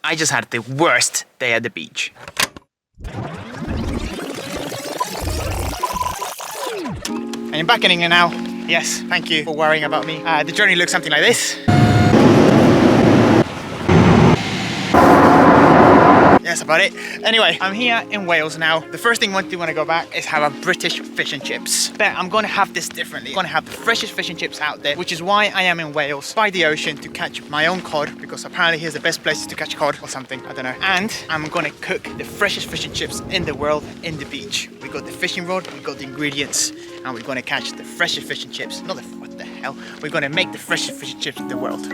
I just had the worst day at the beach. I am back in England now. Yes, thank you for worrying about me. The journey looks something like this. That's about it. Anyway, I'm here in Wales now. The first thing I want to go back is have a British fish and chips. But I'm gonna have this differently. I'm gonna have the freshest fish and chips out there, which is why I am in Wales by the ocean to catch my own cod, because apparently here's the best places to catch cod or something, I don't know. And I'm gonna cook the freshest fish and chips in the world in the beach. We got the fishing rod, we got the ingredients, and we're gonna catch the freshest fish and chips. Not the, what the hell? We're gonna make the freshest fish and chips in the world.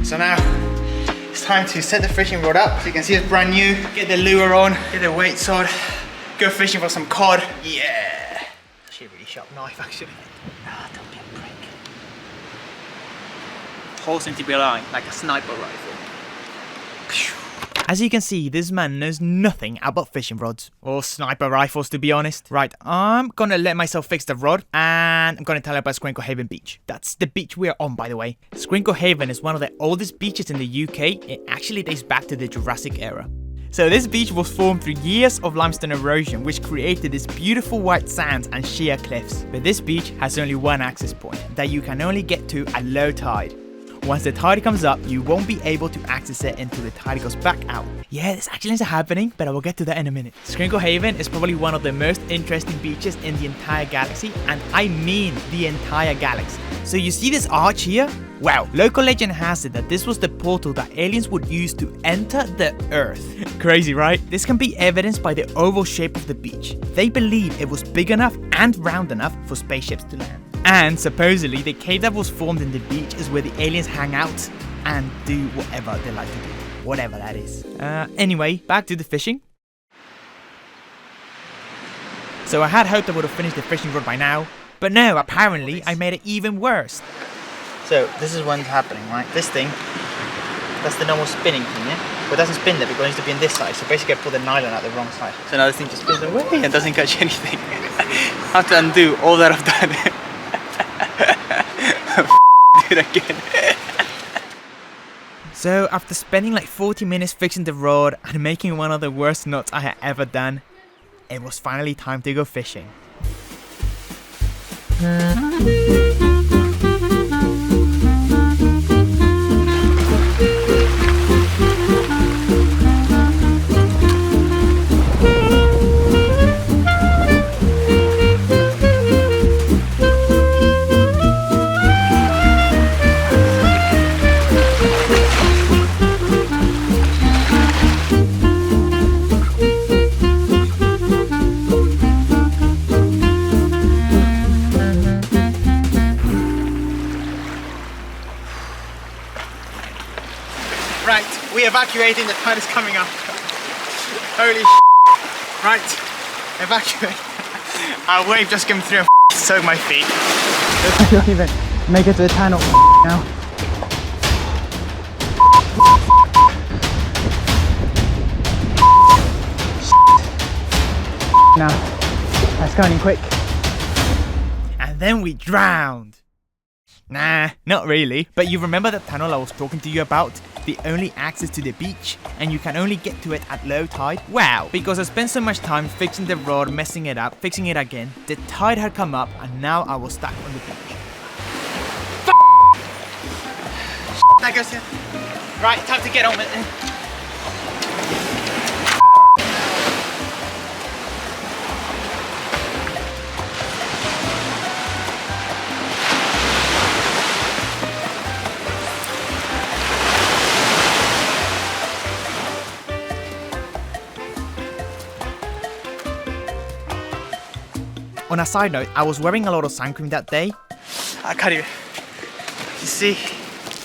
So now it's time to set the fishing rod up. So you can see it's brand new. Get the lure on, get the weights on, go fishing for some cod. Yeah. Actually a really sharp knife actually. Ah, don't be a prick. Holes seem to be aligned like a sniper rifle. As you can see, this man knows nothing about fishing rods or sniper rifles, to be honest. Right, I'm gonna let myself fix the rod and I'm gonna tell you about Skrinkle Haven Beach. That's the beach we are on, by the way. Skrinkle Haven is one of the oldest beaches in the UK. It actually dates back to the Jurassic era. So this beach was formed through years of limestone erosion, which created these beautiful white sands and sheer cliffs. But this beach has only one access point that you can only get to at low tide. Once the tide comes up, you won't be able to access it until the tide goes back out. Yeah, this actually is happening, but I will get to that in a minute. Skrinkle Haven is probably one of the most interesting beaches in the entire galaxy, and I mean the entire galaxy. So you see this arch here? Well, local legend has it that this was the portal that aliens would use to enter the Earth. Crazy, right? This can be evidenced by the oval shape of the beach. They believe it was big enough and round enough for spaceships to land. And supposedly, the cave that was formed in the beach is where the aliens hang out and do whatever they like to do. Whatever that is. Anyway, back to the fishing. So I had hoped I would have finished the fishing rod by now, but no, apparently I made it even worse. So this is what's happening, right? This thing, that's the normal spinning thing, yeah? But it doesn't spin there because it needs to be on this side. So basically I pulled the nylon out the wrong side. So now this thing just spins away and doesn't catch anything. I have to undo all that I've done. Do it again. So after spending like 40 minutes fixing the rod and making one of the worst knots I had ever done, it was finally time to go fishing. Right, we evacuating, the tide is coming up. Holy shit. Right, evacuate. Our wave just came through and soaked my feet. I don't even make it to the tunnel now. Now, that's going quick. And then we drowned. Nah, not really. But you remember that tunnel I was talking to you about? The only access to the beach, and you can only get to it at low tide? Wow, because I spent so much time fixing the rod, messing it up, fixing it again, the tide had come up and now I was stuck on the beach. That goes here. Right, time to get on with it. On a side note, I was wearing a lot of sun cream that day. I can't even, you see?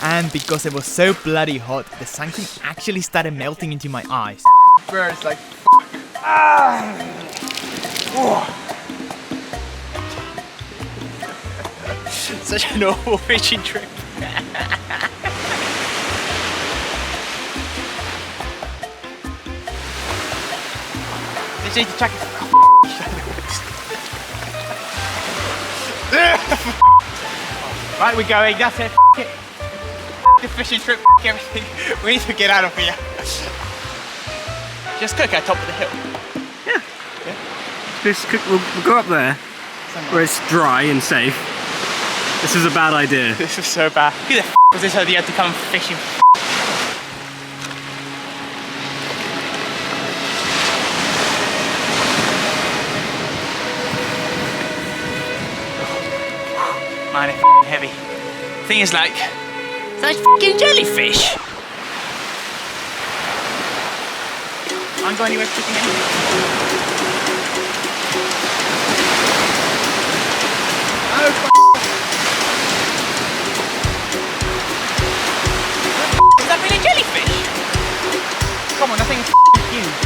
And because it was so bloody hot, the sun cream actually started melting into my eyes. Birds like, ah! such a normal fishing trip. Just need to check it. Right, we're going. That's it. The fishing trip. Everything. We need to get out of here. Just cook at top of the hill. Yeah. Just cook. We'll go up there where it's dry and safe. This is a bad idea. This was so bad. Who the f was this idea to come fishing? Man, it's heavy. Thing is like, it's like f***ing jellyfish. I'm going anywhere fishing anyway. Oh, is that really jellyfish? Come on, that thing is huge.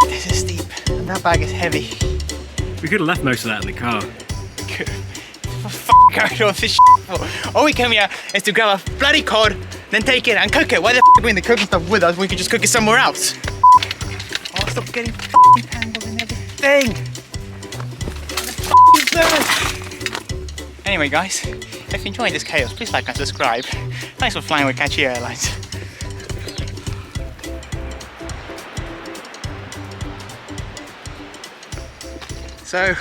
This is steep, and that bag is heavy. We could have left most of that in the car. What the f*** going on this for? All we came here is to grab a bloody cod, then take it and cook it. Why the f*** are we bringing the cooking stuff with us when we could just cook it somewhere else? Oh, stop getting f***ing tangled in everything. What the f*** is this? Anyway guys, if you enjoyed this chaos, please like and subscribe. Thanks for flying with Cachimiro Airlines. So,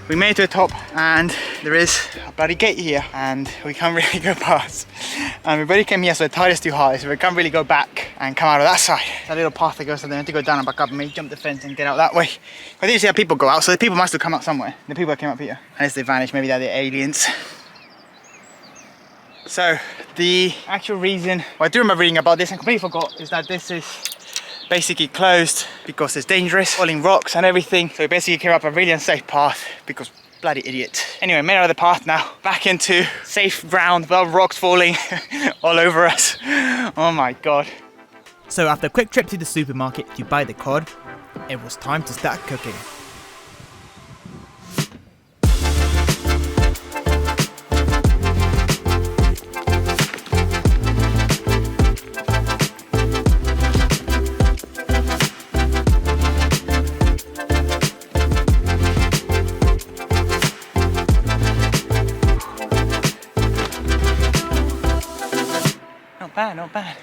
we made it to the top and there is a bloody gate here and we can't really go past. And we already came here so the tide is too high, so we can't really go back and come out of that side. That little path that goes to there, to go down and back up and maybe jump the fence and get out that way. I didn't see how people go out, so the people must have come out somewhere. The people that came up here. Unless they vanished, maybe they're the aliens. So, the actual reason, well, I do remember reading about this and completely forgot, is that this is basically closed because it's dangerous, falling rocks and everything. So we basically came up a really unsafe path because bloody idiot. Anyway, made out of the path now, back into safe ground without rocks falling all over us. Oh my god. So after a quick trip to the supermarket to buy the cod, it was time to start cooking. Not bad.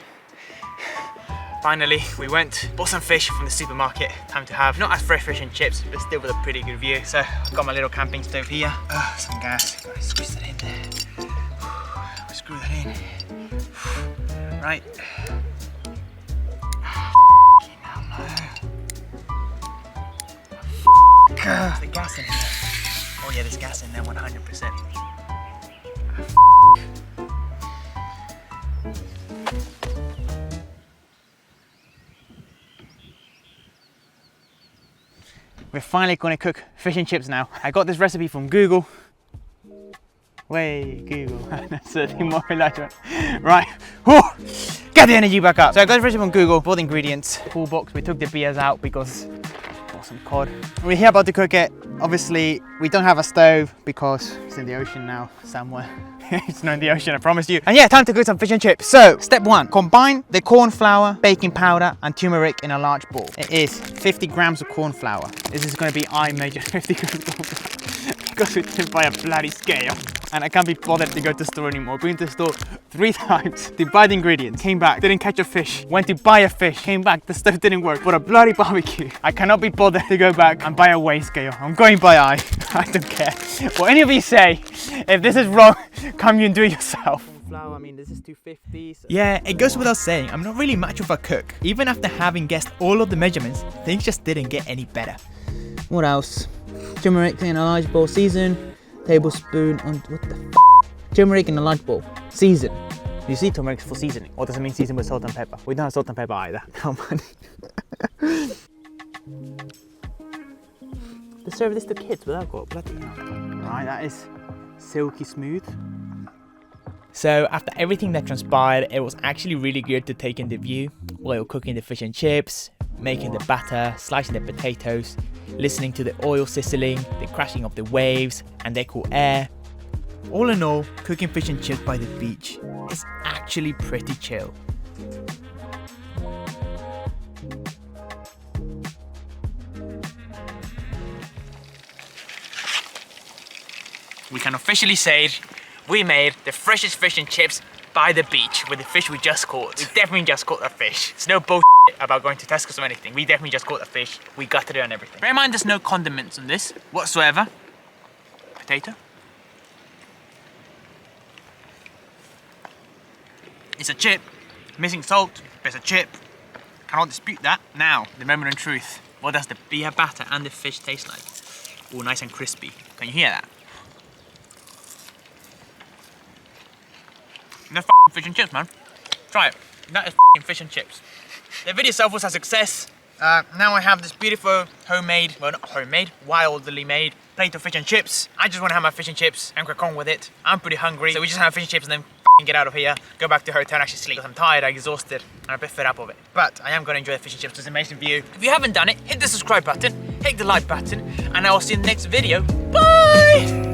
Finally, we bought some fish from the supermarket. Time to have not as fresh fish and chips, but still with a pretty good view. So I've got my little camping stove here. Some gas. Gotta squeeze that in there. Screw that in. Right. There's the gas in there. Oh yeah, there's gas in there 100%. We're finally gonna cook fish and chips now. I got this recipe from Google. Way, Google. That's demoralizing. Right. Whew. Get the energy back up. So I got this recipe from Google, bought the ingredients, full box. We took the beers out because got some cod. We're here about to cook it. Obviously, we don't have a stove because it's in the ocean now, somewhere. It's not in the ocean, I promise you. And yeah, time to cook some fish and chips. So, step 1, combine the corn flour, baking powder, and turmeric in a large bowl. It is 50 grams of corn flour. This is gonna be I measure 50 grams of corn flour because we didn't buy a bloody scale. And I can't be bothered to go to the store anymore. Been to the store 3 times to buy the ingredients, came back, didn't catch a fish, went to buy a fish, came back, the stuff didn't work, but a bloody barbecue. I cannot be bothered to go back and buy a weigh scale. I'm going by eye, I don't care. What any of you say, if this is wrong, come you and do it yourself. Flour, I mean, this is 250. So yeah, it goes without saying, I'm not really much of a cook. Even after having guessed all of the measurements, things just didn't get any better. what else? Turmeric in a large bowl, season. Tablespoon on what the f? Turmeric in a large bowl, season. You see turmeric for seasoning, or does it mean season with salt and pepper? We don't have salt and pepper either. Come on. They serve this to kids without got bloody hell. Right, that is silky smooth. So after everything that transpired, it was actually really good to take in the view while cooking the fish and chips, making the batter, slicing the potatoes, listening to the oil sizzling, the crashing of the waves and their cool air. All in all, cooking fish and chips by the beach is actually pretty chill. We can officially say we made the freshest fish and chips by the beach with the fish we just caught. We definitely just caught a fish. It's no bullshit about going to Tesco's or anything. We definitely just caught a fish. We gutted it and everything. Bear in mind there's no condiments on this whatsoever. Potato. It's a chip. Missing salt, but it's a chip. Cannot dispute that. Now, the moment of truth. What does the beer batter and the fish taste like? Oh, nice and crispy. Can you hear that? No f***ing fish and chips, man. Try it. That is f***ing fish and chips. The video itself was a success. Now I have this beautiful homemade, well not homemade, wildly made plate of fish and chips. I just want to have my fish and chips and crack on with it. I'm pretty hungry, so we just have fish and chips and then f***ing get out of here, go back to the hotel and actually sleep. I'm tired, I'm exhausted, and I'm a bit fed up of it. But I am going to enjoy the fish and chips. It's an amazing view. If you haven't done it, hit the subscribe button, hit the like button, and I will see you in the next video. Bye!